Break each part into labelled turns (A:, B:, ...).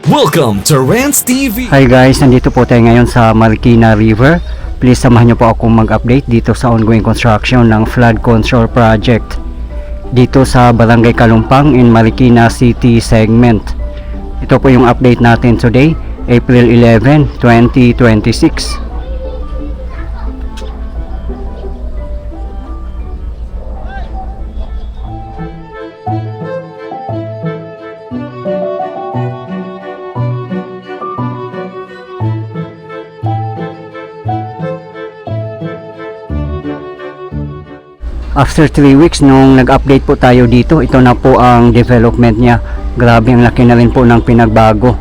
A: Welcome to Rants TV.
B: Hi guys, nandito po tayo ngayon sa Marikina River. Please samahan niyo po ako mag-update dito sa ongoing construction ng flood control project dito sa Barangay Kalumpang in Marikina City segment. Ito po yung update natin today, April 11, 2026. After 3 weeks nung nag-update po tayo dito, ito na po ang development niya. Grabe, ang laki na rin po ng pinagbago.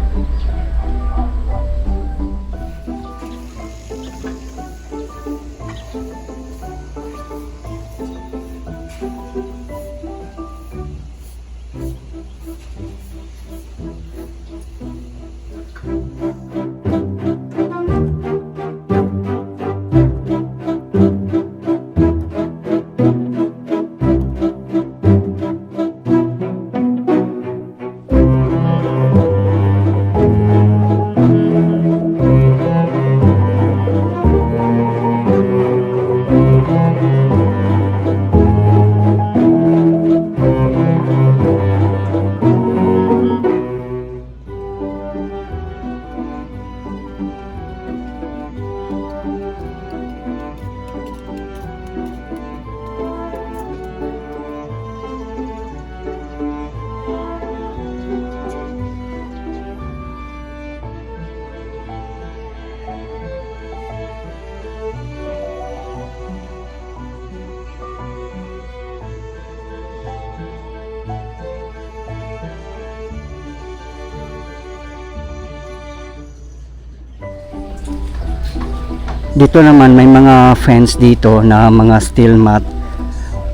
B: Dito naman may mga fence dito na mga steel mat.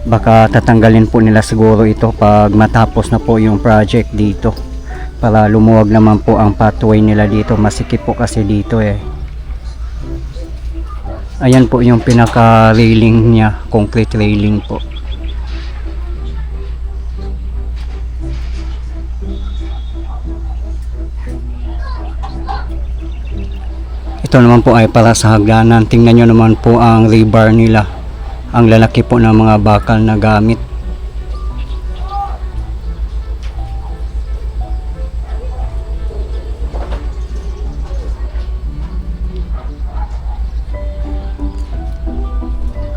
B: Baka tatanggalin po nila siguro ito pag matapos na po yung project dito, para lumuwag naman po ang pathway nila dito. Masikip po kasi dito eh. Ayan po yung pinaka railing niya, concrete railing po. Ito naman po ay para sa hagdanan. Tingnan nyo naman po ang rebar nila. Ang lalaki po ng mga bakal na gamit.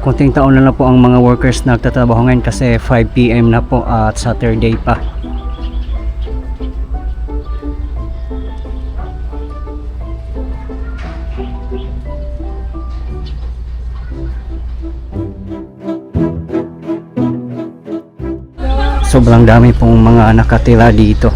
B: Kunting taon na po ang mga workers na nagtatrabaho ngayon kasi 5 PM na po at Saturday pa. Sobrang dami pong mga nakatira dito.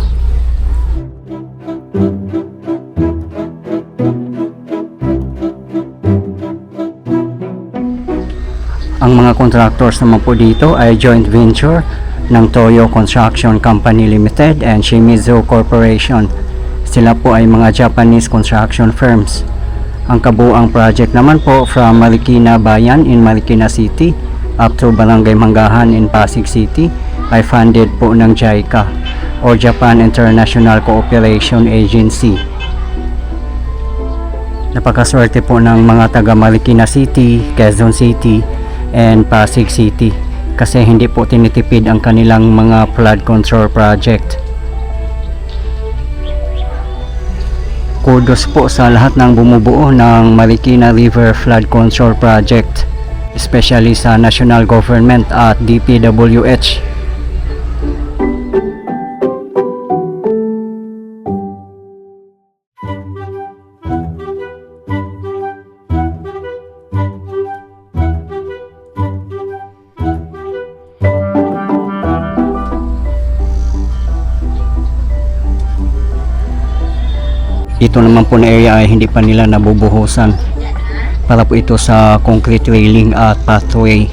B: Ang mga contractors naman po dito ay joint venture ng Toyo Construction Company Limited and Shimizu Corporation. Sila po ay mga Japanese construction firms. Ang kabuuang project naman po from Marikina Bayan in Marikina City up to Barangay Manggahan in Pasig City ay funded po ng JICA or Japan International Cooperation Agency. Napakaswerte po ng mga taga Marikina City, Quezon City and Pasig City kasi hindi po tinitipid ang kanilang mga flood control project. Kudos po sa lahat ng bumubuo ng Marikina River Flood Control Project, especially sa national government at DPWH. Ito naman po na area ay hindi pa nila nabubuhusan para po ito sa concrete railing at pathway.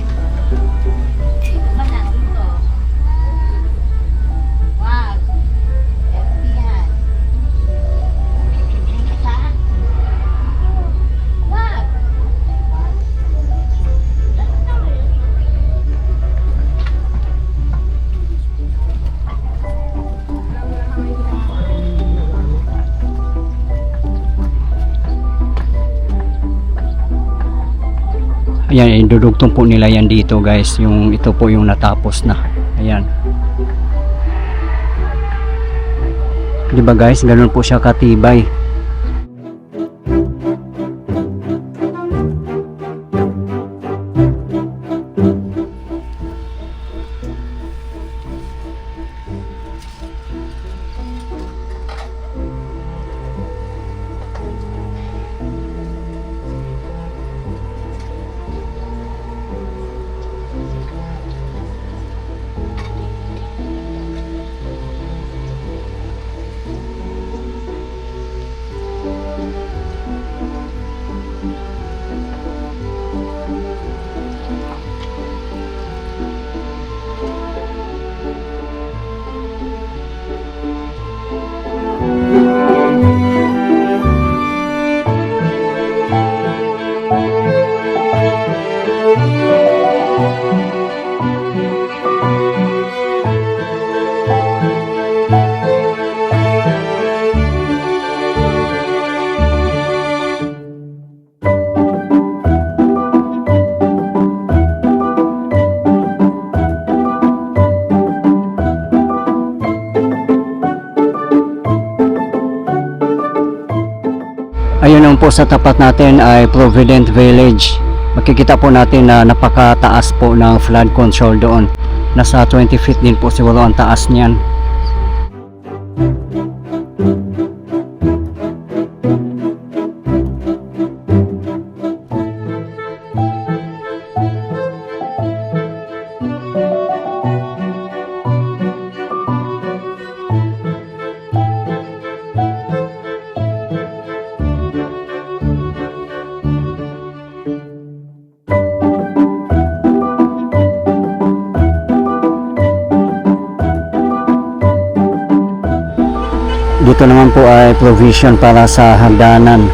B: Ayan, idudugtong po nila yan dito guys. Yung ito po yung natapos na. Ayan. Diba guys, ganun po siya katibay. Ayun naman po sa tapat natin ay Provident Village. Makikita po natin na napakataas po ng flood control doon. Nasa 20 feet din po siguro ang taas niyan. Dito naman po ay provision para sa hagdanan.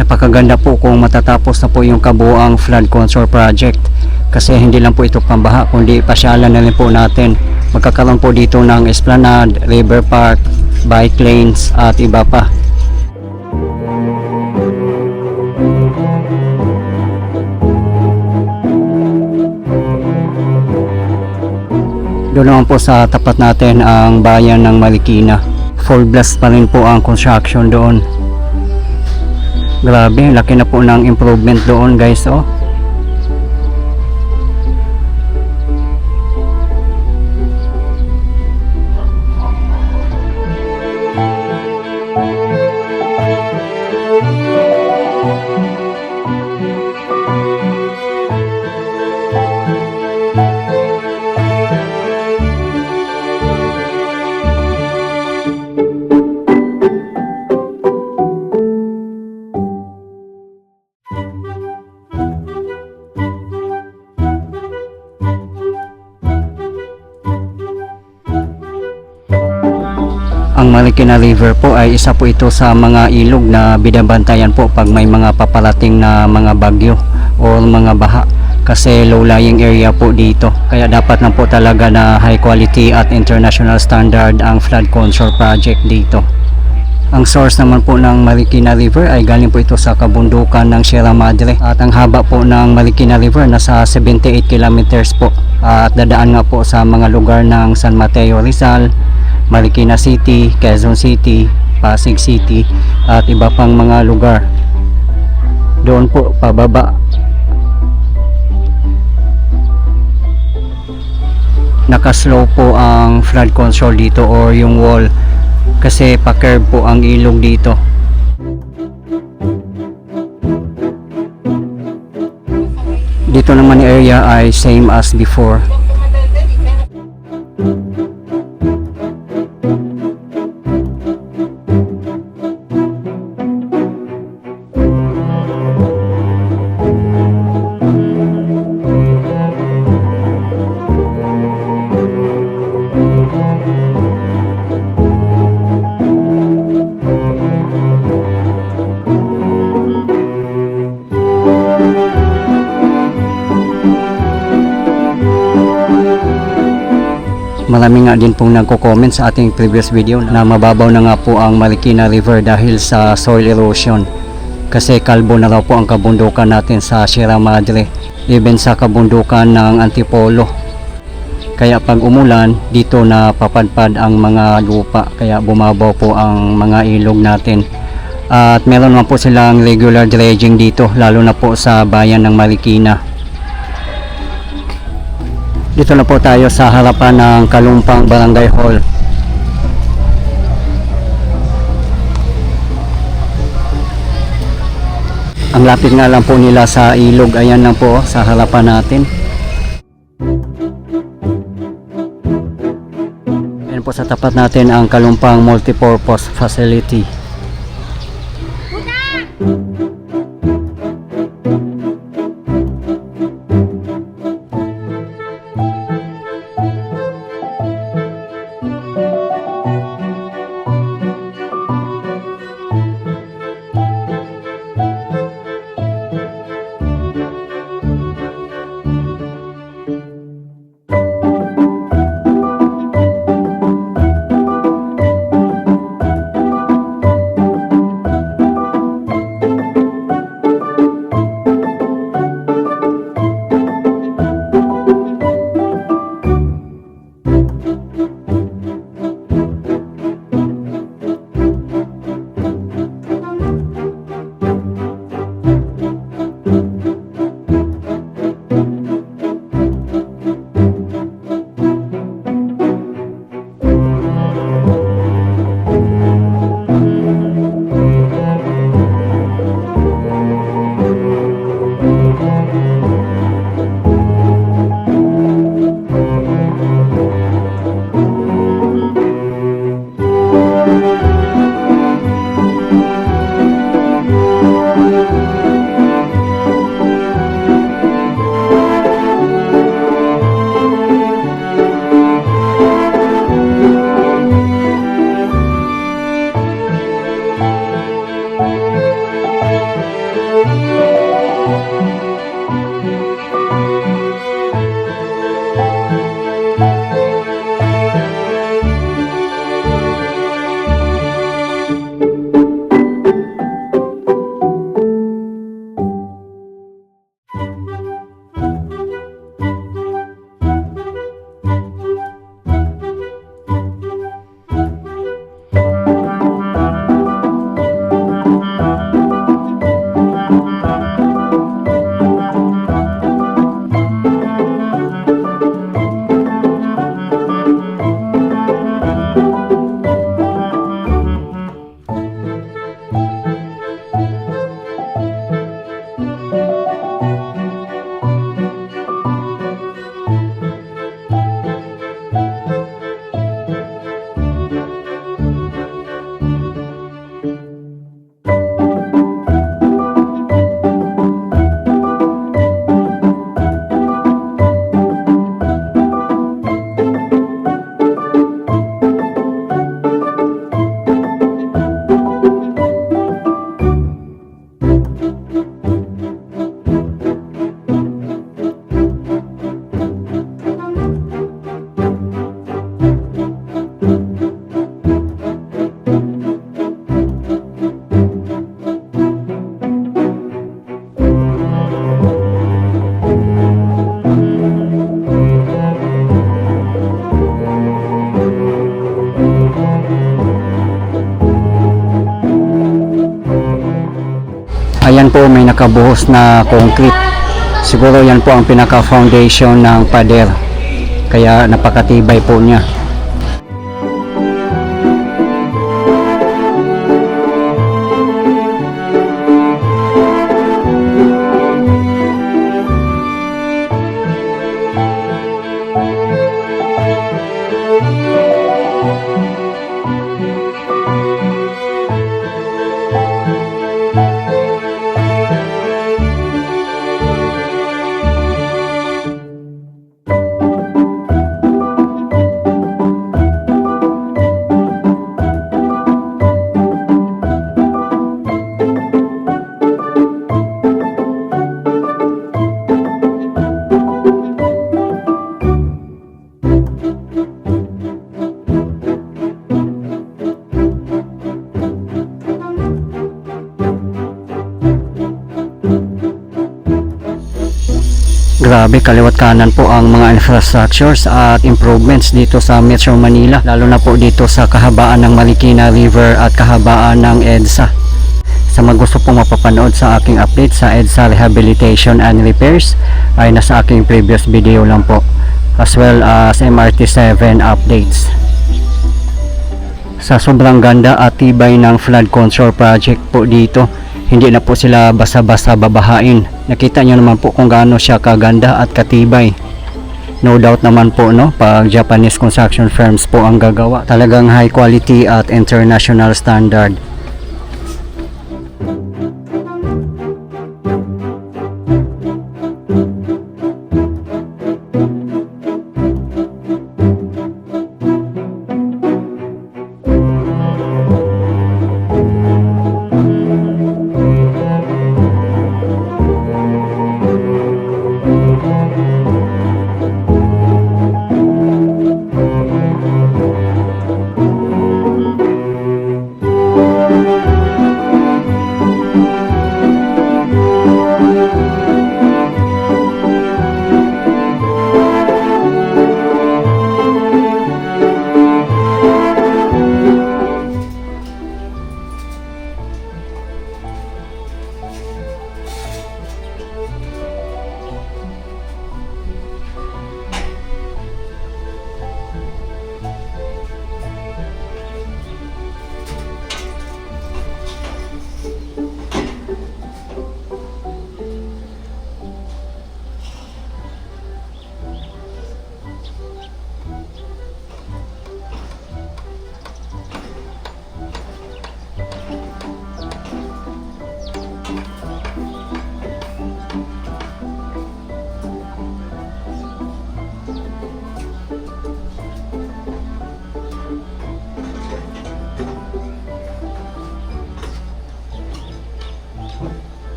B: Napakaganda po kung matatapos na po yung kabuuang flood control project, kasi hindi lang po ito pambaha kundi pasyalan na rin po natin. Magkakaroon po dito ng esplanade, river park, bike lanes at iba pa. Doon naman po sa tapat natin ang bayan ng Marikina. Full blast pa rin po ang construction doon. Grabe, laki na po ng improvement doon guys, oh. Ang Marikina River po ay isa po ito sa mga ilog na binabantayan po pag may mga paparating na mga bagyo o mga baha, kasi low-lying area po dito. Kaya dapat na po talaga na high quality at international standard ang flood control project dito. Ang source naman po ng Marikina River ay galing po ito sa kabundukan ng Sierra Madre, at ang haba po ng Marikina River nasa 78 kilometers po, at dadaan nga po sa mga lugar ng San Mateo, Rizal, Marikina City, Quezon City, Pasig City at iba pang mga lugar. Doon po pababa. Nakaslow po ang flood control dito or yung wall, kasi pa-curve po ang ilog dito. Dito naman yung area ay same as before. Marami nga din pong nagko-comment sa ating previous video na mababaw na nga po ang Marikina River dahil sa soil erosion. Kasi kalbo na raw po ang kabundukan natin sa Sierra Madre, even sa kabundukan ng Antipolo. Kaya pag umulan, dito na papadpad ang mga lupa, kaya bumabaw po ang mga ilog natin. At meron naman po silang regular dredging dito, lalo na po sa bayan ng Marikina. Dito na po tayo sa harapan ng Kalumpang Barangay Hall. Ang lapit nga lang po nila sa ilog, ayan lang po sa harapan natin. Ayan po sa tapat natin ang Kalumpang Multipurpose Facility. Ayan po, may nakabuhos na concrete. Siguro yan po ang pinaka foundation ng pader, kaya napakatibay po niya. Grabe, kaliwat kanan po ang mga infrastructures at improvements dito sa Metro Manila, lalo na po dito sa kahabaan ng Marikina River at kahabaan ng EDSA. Sa mga gusto pong mapapanood sa aking update sa EDSA Rehabilitation and Repairs ay nasa aking previous video lang po, as well as MRT7 updates. Sa sobrang ganda at tibay ng flood control project po dito, hindi na po sila basa-basa babahain. Nakita nyo naman po kung gaano siya kaganda at katibay. No doubt naman po, no, pag Japanese construction firms po ang gagawa, talagang high quality at international standard.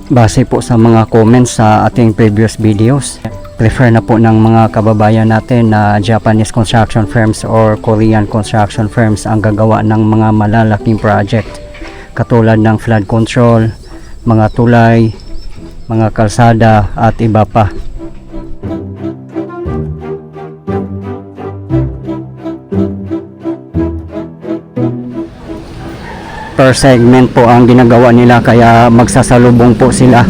B: Base po sa mga comments sa ating previous videos, prefer na po ng mga kababayan natin na Japanese construction firms or Korean construction firms ang gagawa ng mga malalaking project katulad ng flood control, mga tulay, mga kalsada at iba pa. Per segment po ang ginagawa nila, kaya magsasalubong po sila.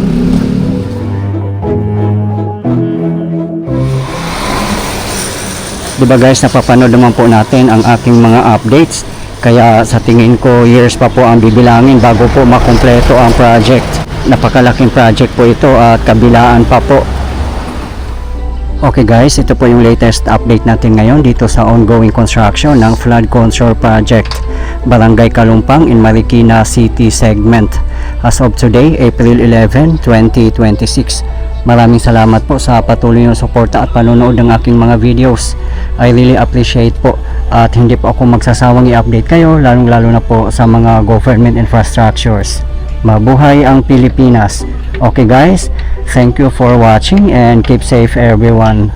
B: Diba guys, napapanood naman po natin ang aking mga updates, kaya sa tingin ko years pa po ang bibilangin bago po makumpleto ang project. Napakalaking project po ito at kabilaan pa po. Okay guys, ito po yung latest update natin ngayon dito sa ongoing construction ng flood control project Barangay Kalumpang in Marikina City segment as of today, April 11, 2026. Maraming salamat po sa patuloy na suporta at panonood ng aking mga videos. I really appreciate po at hindi po ako magsasawang i-update kayo, lalong lalo na po sa mga government infrastructures. Mabuhay ang Pilipinas. Okay guys, thank you for watching and keep safe everyone.